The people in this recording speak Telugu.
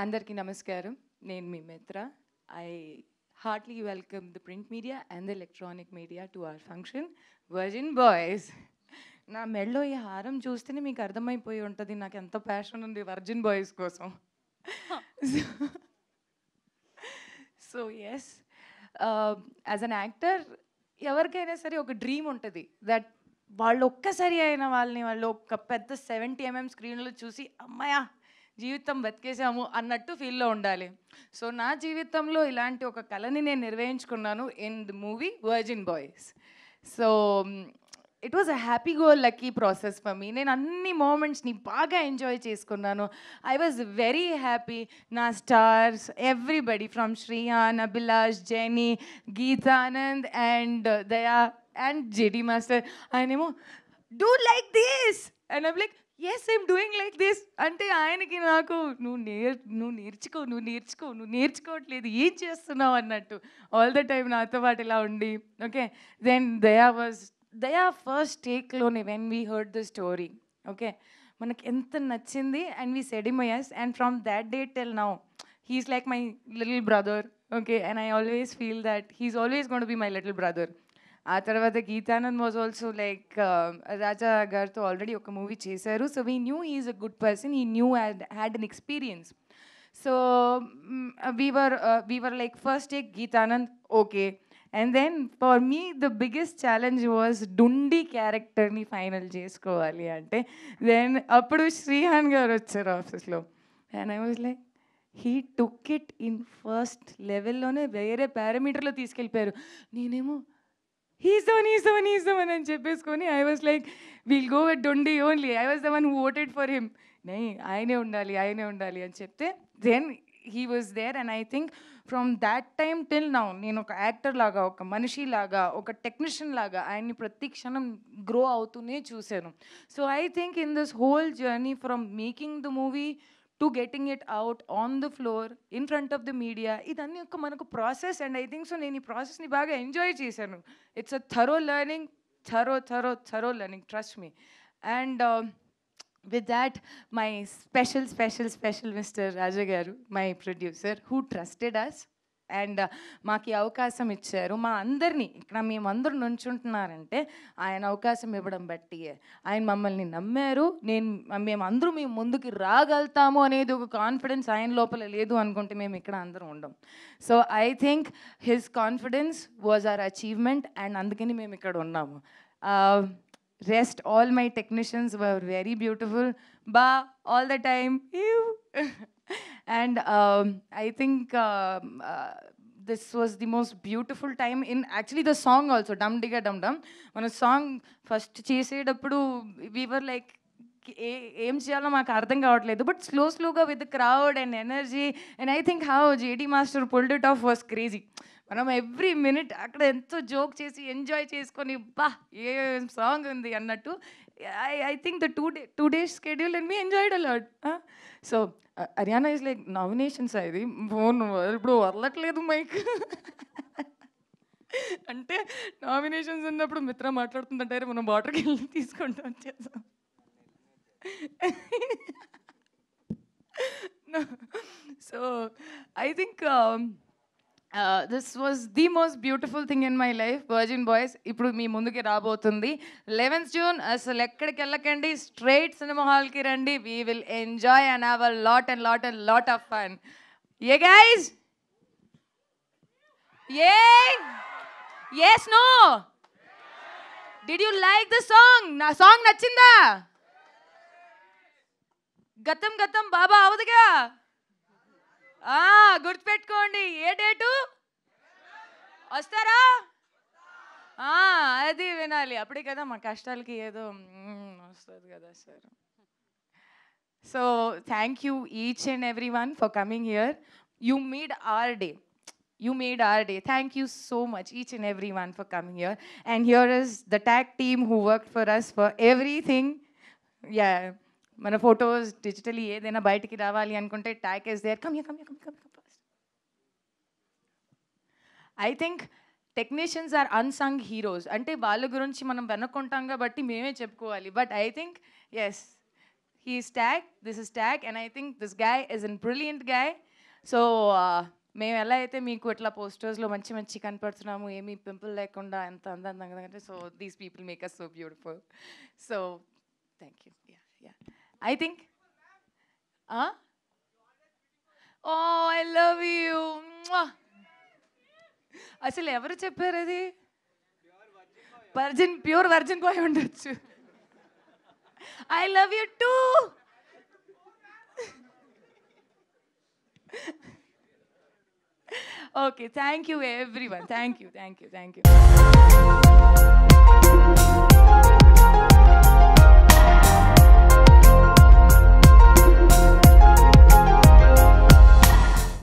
అందరికీ నమస్కారం. నేను మీ మిత్ర. I heartily welcome the print media and the electronic media to our function, Virgin Boys. నా మెడలో ఈ హారం చూస్తేనే మీకు అర్థమైపోయి ఉంటుంది నాకు ఎంత ప్యాషన్ ఉంది వర్జిన్ బాయ్స్ కోసం. So yes, as an actor ఎవరికైనా సరే ఒక డ్రీమ్ ఉంటుంది దట్ వాళ్ళు ఒక్కసారి అయిన వాళ్ళు ఒక పెద్ద 70 mm స్క్రీన్లో చూసి అమ్మాయా జీవితం బతికేసాము అన్నట్టు ఫీల్లో ఉండాలి. సో నా జీవితంలో ఇలాంటి ఒక కళని నేను నిర్వహించుకున్నాను in the movie virgin boys. So it was a happy go lucky process for me. నేను అన్ని మూమెంట్స్ని బాగా ఎంజాయ్ చేసుకున్నాను. I was very happy. నా stars everybody from Shriyan, Abhilash, Jeni, Geethanand and Daya and JD master ఆయనేమో do like this and I'm like as I'm doing like this అంటే ఆయనకి నాకు నువ్వు నేర్చుకోవట్లేదు ఏం చేస్తున్నావు అన్నట్టు ఆల్ ద టైమ్ నాతో పాటు ఇలా ఉండి. ఓకే, దెన్ దయా ఫస్ట్ టేక్లోనే when we heard the story, okay మనకి ఎంత నచ్చింది and we said him yes, and from that day till now he's like my little brother, okay, and I always feel that he's always going to be my little brother. ఆ తర్వాత Geetanand was also like Raja గారితో ఆల్రెడీ ఒక మూవీ చేశారు. So we knew he's a good person, he knew had an experience. సో we were like first take Geetanand, okay, and then for me the biggest challenge was Dundi క్యారెక్టర్ని ఫైనల్ చేసుకోవాలి అంటే. దెన్ అప్పుడు శ్రీహాన్ గారు వచ్చారు ఆఫీస్లో and I was like he took it in first లెవెల్లోనే వేరే పారామీటర్లో తీసుకెళ్ళిపోయారు. నేనేమో he's the one అని చెప్పేసుకొని I was like will go with Dondi only. I was the one who voted for him. ఆయనే ఉండాలి అని చెప్తే then he was there. And I think from that time till now నేను ఒక యాక్టర్ లాగా, ఒక మనిషి లాగా, ఒక టెక్నీషియన్ లాగా ఆయన్ని ప్రతి క్షణం గ్రో అవుతూనే చూశాను. So I think in this whole journey from making the movie to getting it out on the floor in front of the media, ఇదన్నీ ఒక మనకు process. And I think so నేను ఈ ప్రాసెస్ని బాగా ఎంజాయ్ చేశాను. It's a thorough learning, thorough learning, trust me. And with that, my special Mr. Raja garu, my producer, who trusted us and మాకు ఈ అవకాశం ఇచ్చారు. మా అందరినీ ఇక్కడ మేమందరూ నుంచుంటున్నారంటే ఆయన అవకాశం ఇవ్వడం బట్టి ఆయన మమ్మల్ని నమ్మారు. మేమందరూ మేము ముందుకు రాగలుగుతాము అనేది ఒక కాన్ఫిడెన్స్ ఆయన లోపల లేదు అనుకుంటే మేము ఇక్కడ అందరం ఉండం. So I think his confidence was our achievement and అందుకని మేము ఇక్కడ ఉన్నాము. Rest all my technicians were very beautiful, all the time. And I think this was the most beautiful time in actually the song also, Dum Digga Dum Dum. When a song first చేసేటప్పుడు we were like ఏం చేయాలో మాకు అర్థం కావట్లేదు, బట్ స్లోగా with the crowd and energy and I think how JD master pulled it of was crazy. మనం ఎవ్రీ మినిట్ అక్కడ ఎంతో జోక్ చేసి ఎంజాయ్ చేసుకొని ఏ సాంగ్ ఉంది అన్నట్టు. I think the two days schedule and me enjoyed a lot. So Haryana is like nominations ఇది ఫోన్ ఇప్పుడు వదలట్లేదు మైక్ అంటే నామినేషన్స్ ఉన్నప్పుడు మిత్ర మాట్లాడుతుందంటారు, మనం వాటర్కి వెళ్ళి తీసుకుంటాం చేద్దాం. So I think this was the most beautiful thing in my life, Virgin Boys. ఇప్పుడు మీ ముందుకి రాబోతుంది 11th June. అసలు ఎక్కడికి వెళ్ళకండి, స్ట్రైట్ సినిమా హాల్కి రండి. We will enjoy and have a lot of fun. Yeah guys? Yeah? Yes, no? Did you like the song? నా సాంగ్ నచ్చిందా? గతం బాబా అవదుగా, గుర్తుపెట్టుకోండి. ఏ డేటు వస్తారా? అది వినాలి, అప్పుడే కదా మా కష్టాలకి ఏదో వస్తుంది కదా sir. So thank you each and every one for coming here. You made our day. Thank you so much, each and everyone, for coming here. And here is the tag team who worked for us for everything. Yeah, మన ఫొటోస్ డిజిటలీ ఏదైనా బయటికి రావాలి అనుకుంటే tag is there. Come first. I think technicians are unsung heroes. అంటే వాళ్ళ గురించి మనం వెనుకుంటాం కాబట్టి మేమే చెప్పుకోవాలి, but I think yes he's tag, this is tag, and I think this guy is a brilliant guy. So మేము ఎలా అయితే మీకు ఇట్లా పోస్టర్స్లో మంచి మంచి కనపడుతున్నాము, ఏమీ పింపుల్ లేకుండా ఎంత అందంగా అంటే, so these people make us so beautiful. So thank you. Yeah I think oh I love you. అసలు ఎవరు చెప్పారు అది? ప్యూర్ వర్జిన్ బాయ్ ఉండొచ్చు. I love you too. Okay, thank you everyone. Thank you.